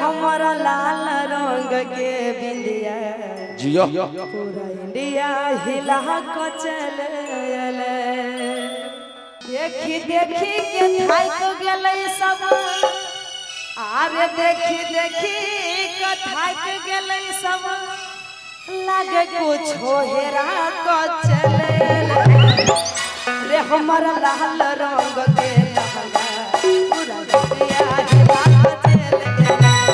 हमारा लाल रंग के बिंदिया जियो पूरा इंडिया हिला को चले देखी देखी के थाक गेलै सब आरे देखी देखी के थाक गेलै सब लागे कुछ हेरा को चले रे हमारा लाल रंग के लहंगा पूरा इंडिया हिला को चले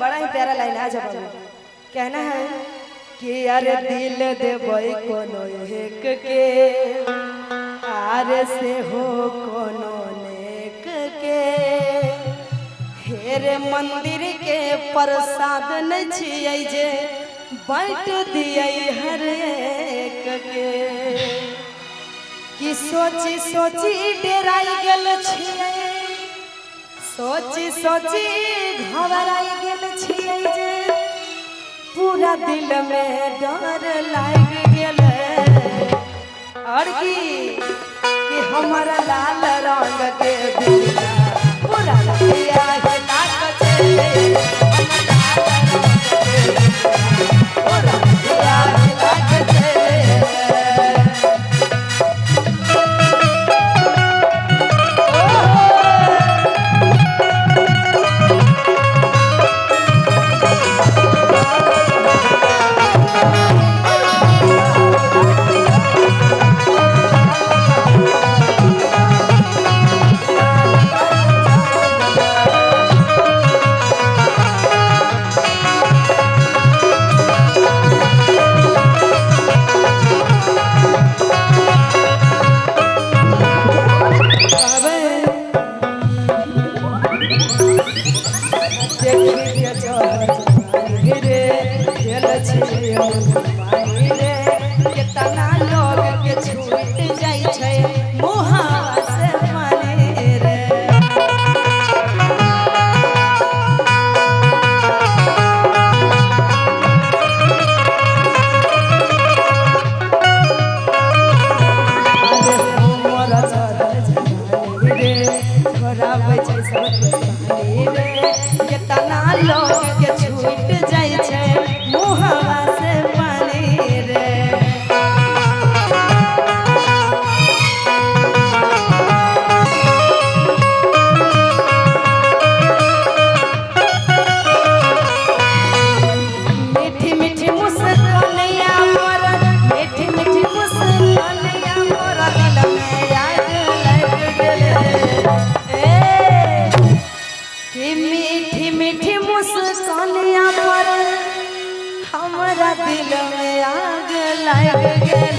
बड़ा ही प्यारा लाइन है जब कहना है कि अरे दिल देबै कोनो एक के आरे से हो कोनो नेक के हेरे मंदिर के प्रसाद न छियै जे बांट दियै हर एक के कि सोची सोची डेराई गेल छियै सोची सोची घबराई गेल छियै जे पूरा दिल में डर लाग गेल और कि हमारा लाल रंग के बिंदिया पूरा इंडिया हिला को चले पूरा इंडिया हिला को चले कितना लोग के छूट जाई छै मुहावा से माने रे मोरा चढ़ल जवानी रे खराब छै सब रे कितना लोग के छूट जाई छै मुहावा से माने रे दिल में आग लग गेल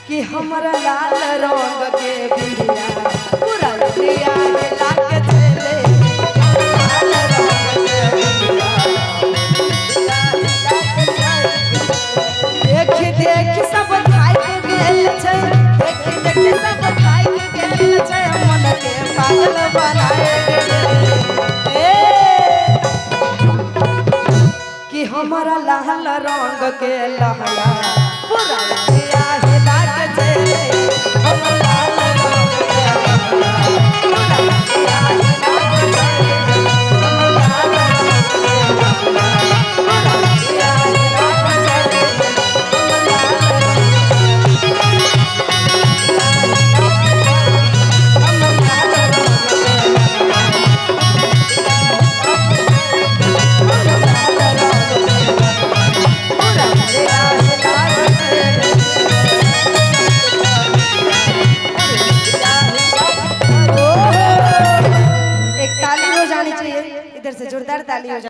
कि हमारा लाल रंग के बिंदिया पूरा इंडिया हिला के चले लाल रंग के बिंदिया देख देख सब खाई गेल छै देख देख सब खाई गेल छै मन के पागल बनाएंगे कि हमारा लाल रंग के लहंगा पूरा